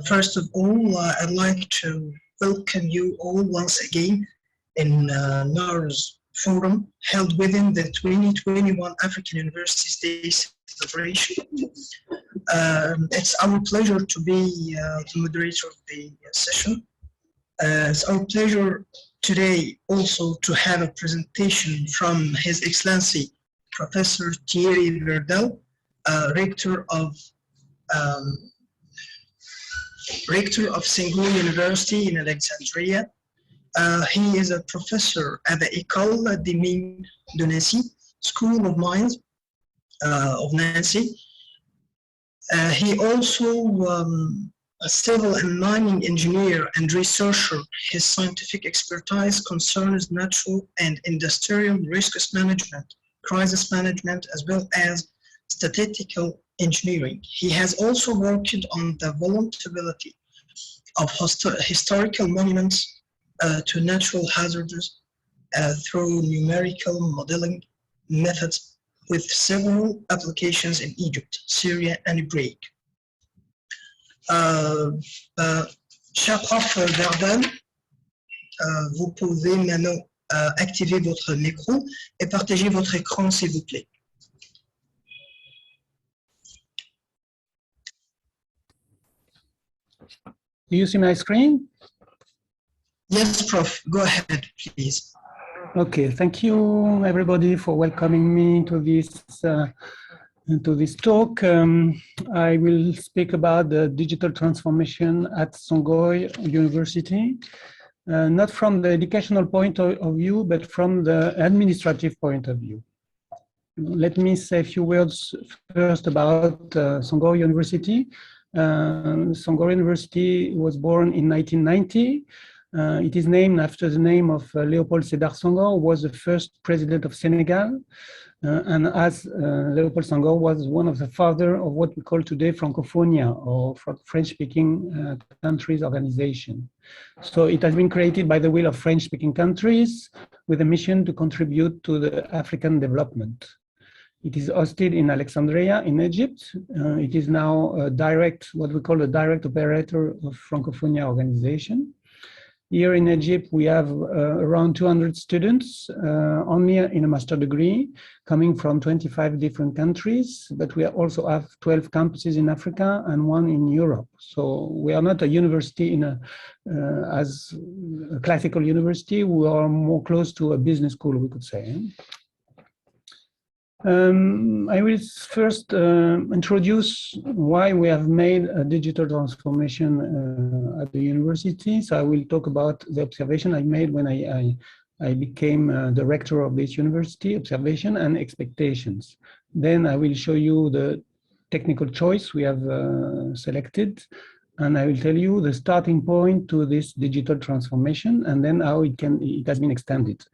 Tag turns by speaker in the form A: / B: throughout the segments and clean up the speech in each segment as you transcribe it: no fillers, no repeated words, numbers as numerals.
A: First of all, I'd like to welcome you all once again in NARO's forum held within the 2021 African Universities Day celebration. It's our pleasure to be the moderator of the session. It's our pleasure today also to have a presentation from His Excellency Professor Thierry Verdel, Rector of Senghor University in Alexandria. He is a professor at the École des Mines de Nancy, School of Mines of Nancy. He also a civil and mining engineer and researcher. His scientific expertise concerns natural and industrial risks management, crisis management, as well as statistical engineering. He has also worked on the vulnerability of historical monuments to natural hazards through numerical modeling methods with several applications in Egypt, Syria, and Iraq. Cher Prof Verdel, vous pouvez maintenant activer votre micro et partager votre écran, s'il vous plaît.
B: Do you see my screen?
A: Yes, Prof. Go ahead, please.
B: Okay, thank you everybody for welcoming me to this talk. I will speak about the digital transformation at Senghor University, not from the educational point of view, but from the administrative point of view. Let me say a few words first about Senghor University. Senghor University was born in 1990. It is named after the name of Léopold Sédar Senghor, who was the first president of Senegal. And as Léopold Senghor was one of the fathers of what we call today Francophonia, or French-speaking countries organization. So it has been created by the will of French-speaking countries with a mission to contribute to the African development. It is hosted in Alexandria in Egypt. It is now what we call a direct operator of Francophonia organization. Here in Egypt, we have around 200 students, only in a master degree, coming from 25 different countries, but we also have 12 campuses in Africa and one in Europe. So we are not a university as a classical university, we are more close to a business school, we could say. I will first introduce why we have made a digital transformation at the university. So I will talk about the observation I made when I became the rector of this university, observation and expectations. Then I will show you the technical choice we have selected, and I will tell you the starting point to this digital transformation, and then how it has been extended.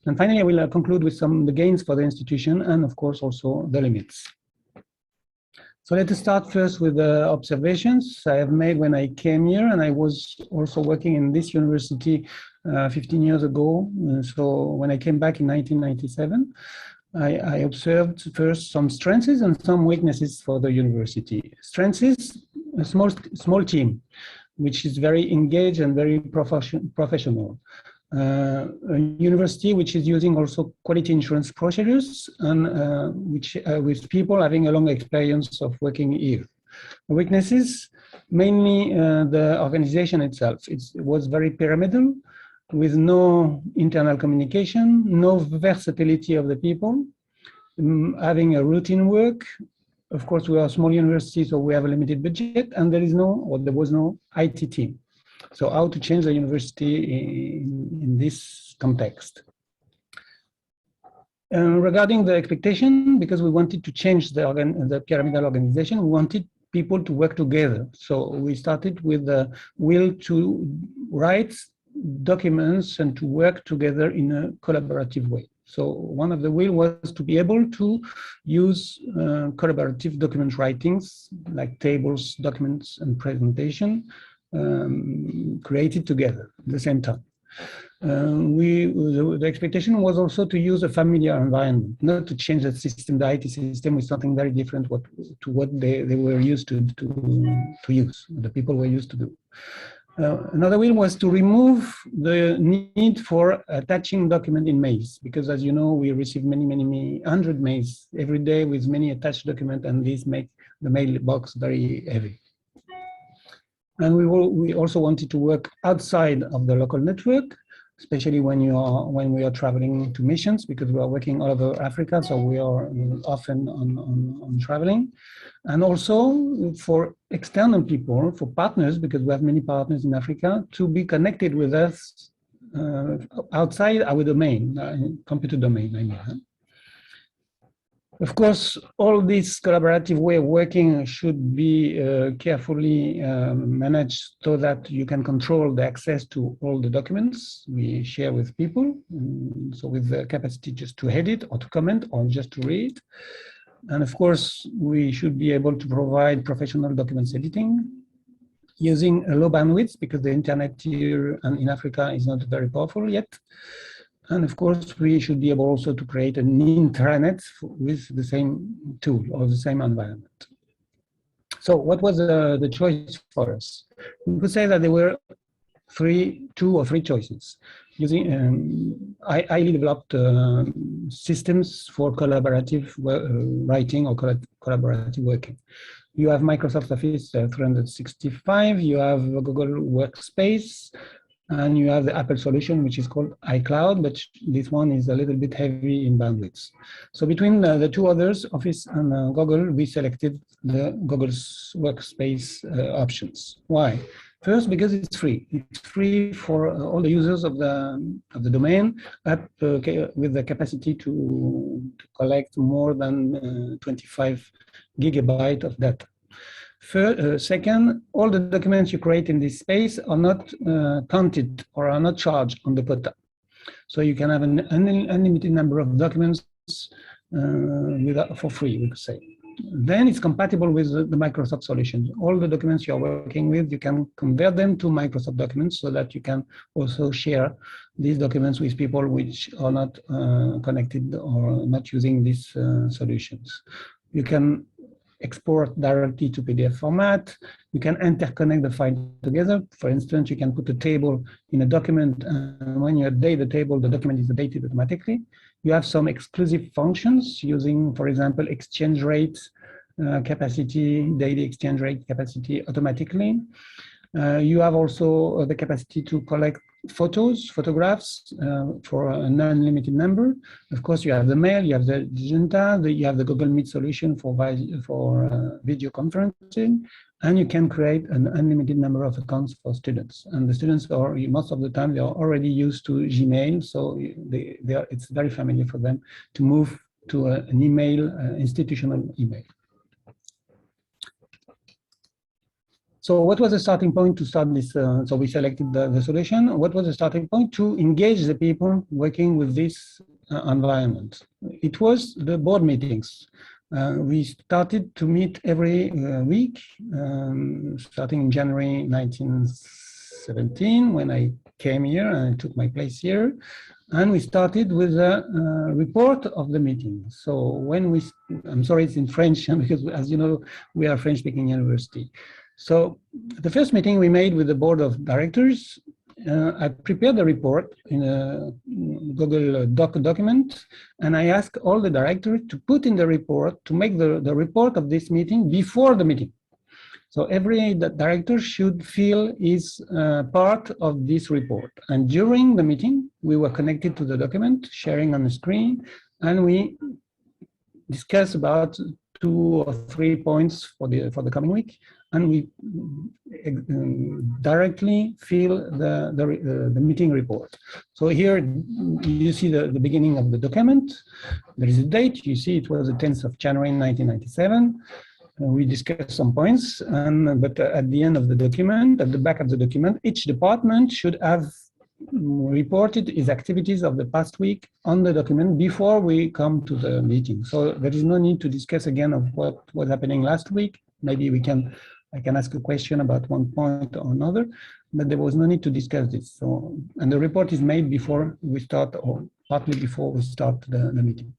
B: And finally, I will conclude with the gains for the institution and, of course, also the limits. So let us start first with the observations I have made when I came here, and I was also working in this university 15 years ago. So when I came back in 1997, I observed first some strengths and some weaknesses for the university. Strengths is a small team, which is very engaged and very professional. A university which is using also quality insurance procedures and with people having a long experience of working here. Weaknesses, mainly the organization itself. It was very pyramidal, with no internal communication, no versatility of the people, having a routine work. Of course, we are a small university, so we have a limited budget, and there was no IT team. So how to change the university in this context? Regarding the expectation, because we wanted to change the pyramidal organization, we wanted people to work together. So we started with the will to write documents and to work together in a collaborative way. So one of the will was to be able to use collaborative document writings like tables, documents, and presentation created together at the same time. The expectation was also to use a familiar environment, not to change the system, the IT system, with something very different to what they were used to use, the people were used to do. Another will was to remove the need for attaching document in mails, because as you know, we receive many hundred mails every day with many attached documents, and these make the mailbox very heavy. And we also wanted to work outside of the local network, especially when we are traveling to missions, because we are working all over Africa, so we are often on traveling. And also for external people, for partners, because we have many partners in Africa, to be connected with us outside our domain, computer domain, I mean. Of course, all this collaborative way of working should be carefully managed so that you can control the access to all the documents we share with people. So with the capacity just to edit or to comment or just to read. And of course, we should be able to provide professional documents editing using a low bandwidth, because the internet here and in Africa is not very powerful yet. And of course, we should be able also to create an intranet with the same tool or the same environment. So what was the choice for us? We could say that there were two or three choices. Using, I highly developed systems for collaborative writing or collaborative working. You have Microsoft Office 365, you have Google Workspace, and you have the Apple solution, which is called iCloud, but this one is a little bit heavy in bandwidth. So between the two others, Office and Google, we selected the Google's Workspace options. Why? First, because it's free. It's free for all the users of the domain, with the capacity to collect more than 25 gigabytes of data. Second, all the documents you create in this space are not counted or are not charged on the quota. So you can have an unlimited number of documents for free, we could say. Then it's compatible with the Microsoft solution. All the documents you're working with, you can convert them to Microsoft documents so that you can also share these documents with people which are not connected or not using these solutions. You can export directly to PDF format. You can interconnect the file together. For instance, you can put a table in a document, and when you update the table, the document is updated automatically. You have some exclusive functions using, for example, exchange rate capacity, daily exchange rate capacity automatically. You have also the capacity to collect photographs for an unlimited number. Of course, you have the mail, you have the agenda, you have the Google Meet solution for video conferencing, and you can create an unlimited number of accounts for students. And the students are, most of the time, they are already used to Gmail, so it's very familiar for them to move to an email, institutional email. So what was the starting point to start this? So we selected the solution. What was the starting point to engage the people working with this environment? It was the board meetings. We started to meet every week, starting in January 1917, when I came here and I took my place here. And we started with a report of the meeting. So when I'm sorry, it's in French, because as you know, we are a French-speaking university. So the first meeting we made with the board of directors, I prepared the report in a Google document, and I asked all the directors to put in the report, to make the report of this meeting before the meeting. So every director should feel is part of this report. And during the meeting, we were connected to the document, sharing on the screen, and we discussed about 2 or 3 points for the coming week. And we directly fill the meeting report. So here you see the beginning of the document. There is a date. You see it was the 10th of January 1997. We discussed some points, but at the end of the document, at the back of the document, each department should have reported its activities of the past week on the document before we come to the meeting. So there is no need to discuss again of what was happening last week. Maybe we can I can ask a question about one point or another, but there was no need to discuss this. So, and the report is made before we start, or partly before we start the meeting.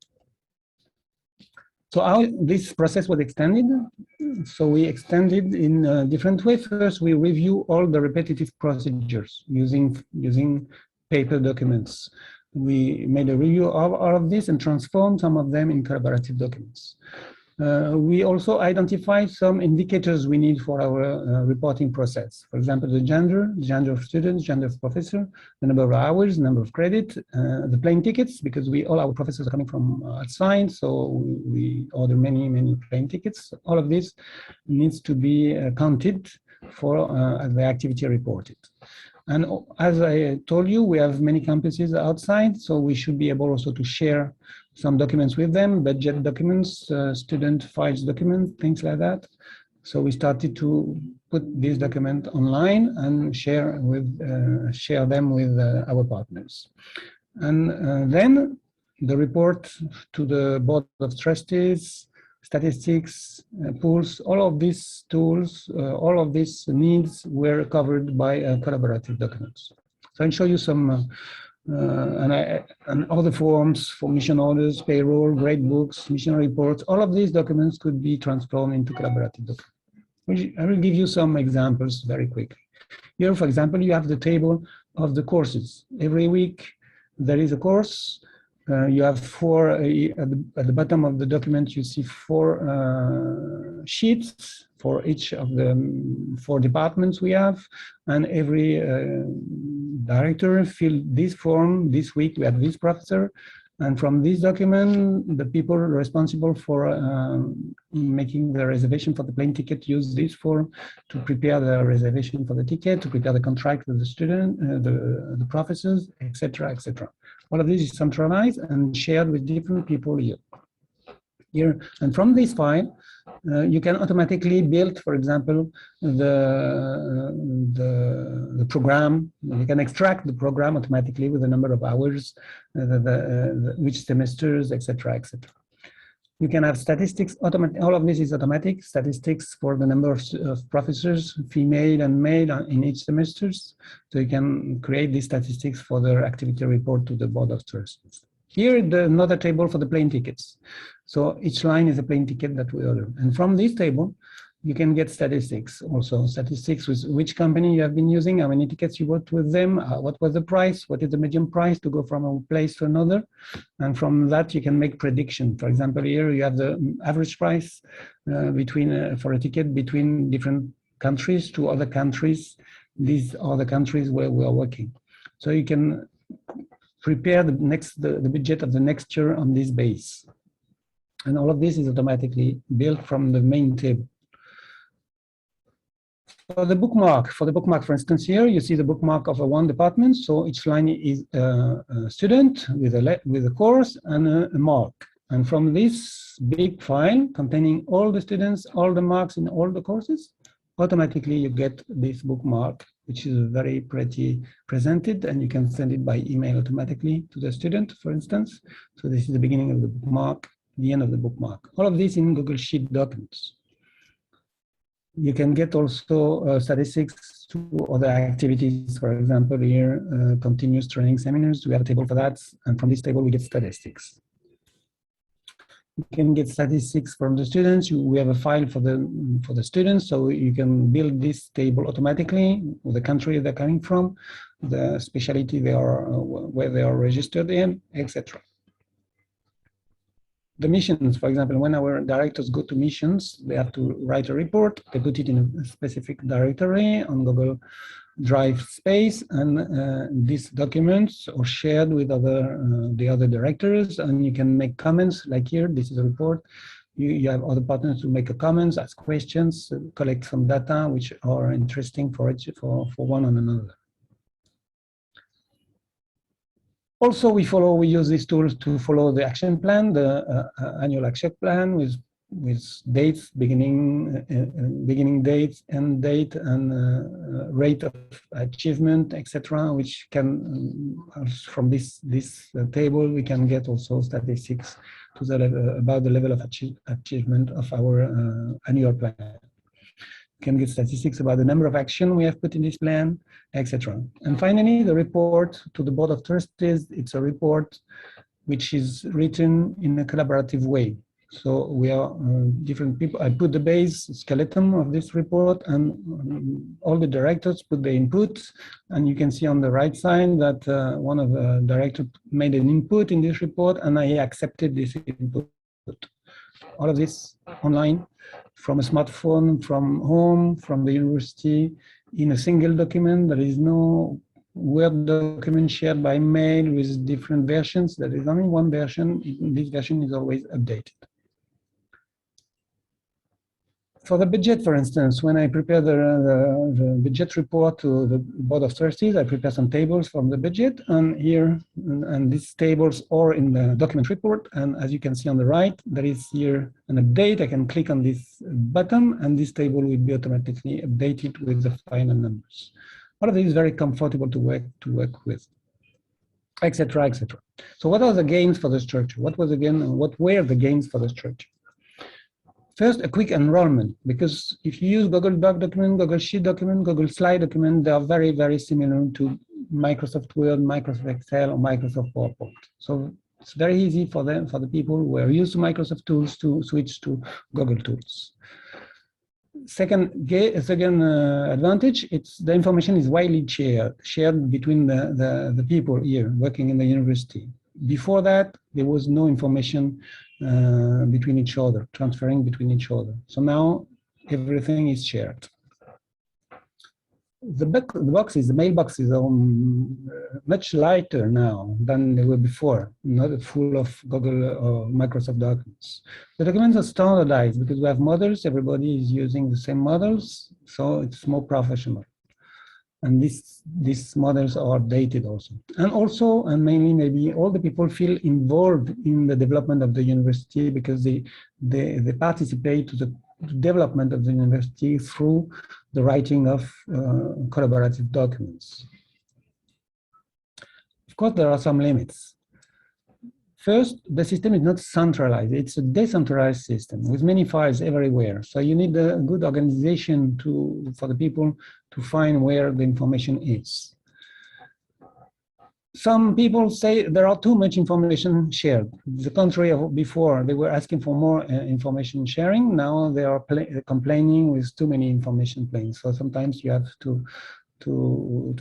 B: So how this process was extended? So we extended in a different way. First, we review all the repetitive procedures using paper documents. We made a review of all of this and transformed some of them in collaborative documents. We also identified some indicators we need for our reporting process. For example, the gender of students, gender of professor, the number of hours, number of credit, the plane tickets, because all our professors are coming from outside, so we order many plane tickets. All of this needs to be counted for as the activity reported. And as I told you, we have many campuses outside, so we should be able also to share some documents with them, budget documents, student files documents, things like that. So we started to put this document online and share them with our partners. And then the report to the Board of Trustees, statistics, pools, all of these tools, all of these needs were covered by collaborative documents. So I'll show you some and other forms for mission orders, payroll, grade books, mission reports. All of these documents could be transformed into collaborative documents. I will give you some examples very quickly. Here, for example, you have the table of the courses. Every week there is a course. You have four, at the bottom of the document, you see four sheets for each of the 4 departments we have, and every director filled this form. This week we have this professor, and from this document, the people responsible for making the reservation for the plane ticket use this form to prepare the reservation for the ticket, to prepare the contract with the student, the professors, etc., etc. All of this is centralized and shared with different people here. And from this file, you can automatically build, for example, the program. You can extract the program automatically with the number of hours, which semesters, etc., etc. You can have statistics, all of this is automatic, statistics for the number of professors, female and male in each semesters. So you can create these statistics for their activity report to the Board of Trustees. Here, another table for the plane tickets. So each line is a plane ticket that we order. And from this table, you can get statistics also, statistics with which company you have been using, how many tickets you bought with them, what was the price, what is the median price to go from a place to another. And from that, you can make prediction. For example, here you have the average price for a ticket between different countries to other countries. These are the countries where we are working. So you can prepare the budget of the next year on this base. And all of this is automatically built from the main table. For the bookmark, for instance, here you see the bookmark of one department. So each line is a student with a course and a mark. And from this big file containing all the students, all the marks in all the courses, automatically you get this bookmark, which is very pretty presented, and you can send it by email automatically to the student, for instance. So this is the beginning of the bookmark, the end of the bookmark. All of this in Google Sheet documents. You can get also statistics to other activities. For example, here, continuous training seminars, we have a table for that. And from this table, we get statistics. You can get statistics from the students. We have a file for the students, so you can build this table automatically with the country they're coming from, the specialty where they are registered in, etc. The missions, for example, when our directors go to missions, they have to write a report. They put it in a specific directory on Google Drive space, and these documents are shared with the other directors, and you can make comments. Like here, this is a report. You have other partners to make comments, ask questions, collect some data which are interesting for one and another. Also, we use these tools to follow the action plan, the annual action plan with dates, beginning dates, end date, and rate of achievement, etc. Which can, from this table, we can get also statistics to about the level of achievement of our annual plan. can get statistics about the number of action we have put in this plan, etc. And finally, the report to the Board of Trustees, it's a report which is written in a collaborative way. So we are different people. I put the base skeleton of this report, and all the directors put the input. And you can see on the right side that one of the directors made an input in this report, and I accepted this input. All of this online, from a smartphone, from home, from the university, in a single document. There is no Word document shared by mail with different versions. There is only one version. This version is always updated. For the budget, for instance, when I prepare the budget report to the Board of Trustees, I prepare some tables from the budget, and here, and these tables are in the document report. And as you can see on the right, there is here an update. I can click on this button, and this table will be automatically updated with the final numbers. All of this is very comfortable to work with, etc., etc. So, what are the gains for the structure? What were the gains for the structure? First, a quick enrollment, because if you use Google Doc document, Google Sheet document, Google Slide document, they are very, very similar to Microsoft Word, Microsoft Excel, or Microsoft PowerPoint. So it's very easy for them, for the people who are used to Microsoft tools, to switch to Google tools. Second advantage, it's the information is widely shared between the people here working in the university. Before that, there was no information between each other, transferring between each other. So now everything is shared. The mailboxes are much lighter now than they were before, not full of Google or Microsoft documents. The documents are standardized because we have models, everybody is using the same models, so it's more professional. And these models are updated also. And mainly maybe all the people feel involved in the development of the university because they participate to the development of the university through the writing of collaborative documents. Of course, there are some limits. First, the system is not centralized. It's a decentralized system with many files everywhere. So you need a good organization for the people to find where the information is. Some people say there are too much information shared. The contrary of before, they were asking for more information sharing. Now they are complaining with too many information planes. So sometimes you have to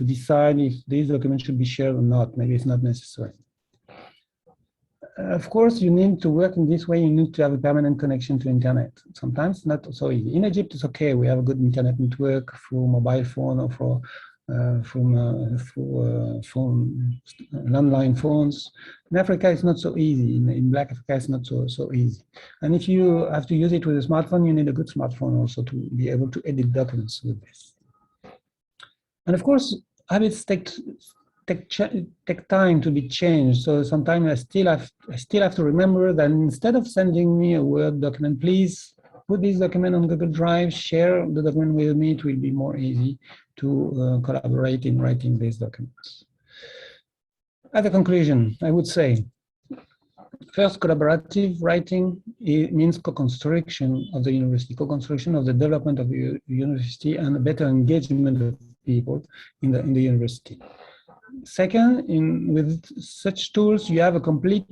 B: decide if these documents should be shared or not. Maybe it's not necessary. Of course, you need to work in this way. You need to have a permanent connection to internet. Sometimes not so easy. In Egypt, it's okay. We have a good internet network through mobile phone or through landline phones. In Africa, it's not so easy. In Black Africa, it's not so easy. And if you have to use it with a smartphone, you need a good smartphone also to be able to edit documents with this. And of course, habits take time to be changed. So sometimes I still have to remember that instead of sending me a Word document, please put this document on Google Drive, share the document with me. It will be more easy to collaborate in writing these documents. As a conclusion, I would say, first, collaborative writing means co-construction of the university, co-construction of the development of the university, and a better engagement of people in the university. Second, with such tools, you have a complete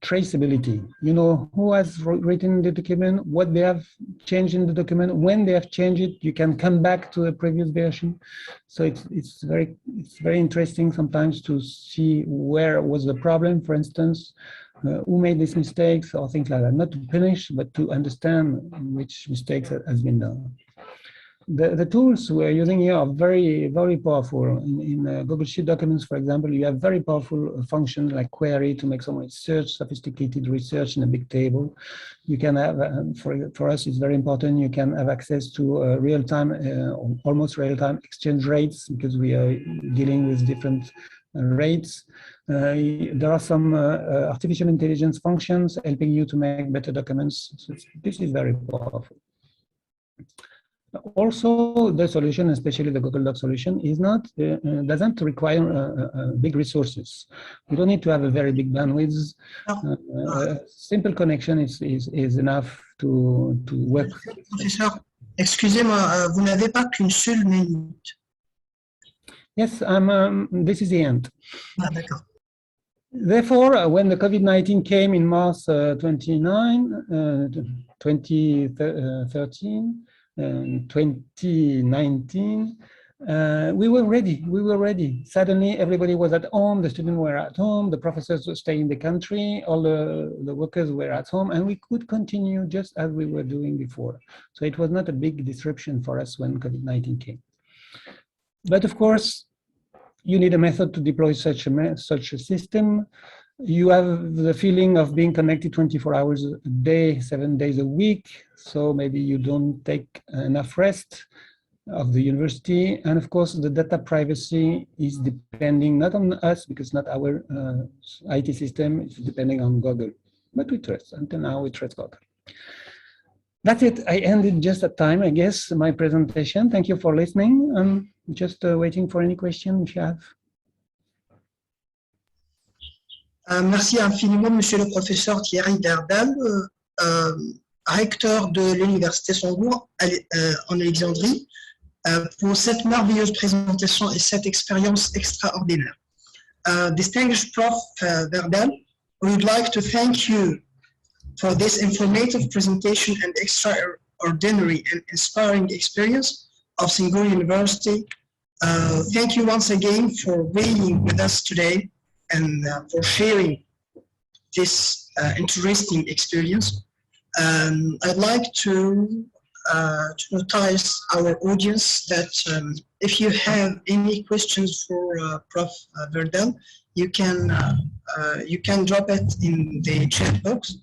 B: traceability. You know who has written the document, what they have changed in the document, when they have changed it. You can come back to the previous version. So it's very interesting sometimes to see where was the problem, for instance, who made these mistakes or things like that. Not to punish, but to understand which mistakes has been done. The tools we're using here are very, very powerful. In Google Sheet documents, for example, you have very powerful functions like query to make some research, sophisticated research in a big table. You can have, for us, it's very important, you can have access to real-time, almost real-time exchange rates because we are dealing with different rates. There are some artificial intelligence functions helping you to make better documents. So this is very powerful. Also, the solution, especially the Google Doc solution, is not doesn't require big resources. You don't need to have a very big bandwidth. Simple connection is enough to work.
A: Professor, Excusez-moi, vous n'avez pas qu'une seule minute.
B: Yes, this is the end.
A: Ah, d'accord.
B: Therefore, when the COVID-19 came in March 2013, 2019, we were ready. We were ready. Suddenly, everybody was at home. The students were at home. The professors were staying in the country. All the workers were at home, and we could continue just as we were doing before. So it was not a big disruption for us when COVID-19 came. But of course, you need a method to deploy such a system. You have the feeling of being connected 24 hours a day, 7 days a week. So maybe you don't take enough rest of the university. And of course, the data privacy is depending not on us, because not our IT system, it's depending on Google. But we trust, until now we trust Google. That's it. I ended just at time, I guess, my presentation. Thank you for listening. I'm just waiting for any question if you have.
A: Merci infiniment, monsieur le professeur Thierry Verdel, recteur de l'Université Sambourg en Alexandrie, pour cette merveilleuse présentation et cette expérience extraordinaire. Distinguished Prof. Verdel, we would like to thank you for this informative presentation and extraordinary and inspiring experience of Singapour University. Thank you once again for being with us today and for sharing this interesting experience. I'd like to notice our audience that if you have any questions for Prof. Verdel, you can drop it in the chat box.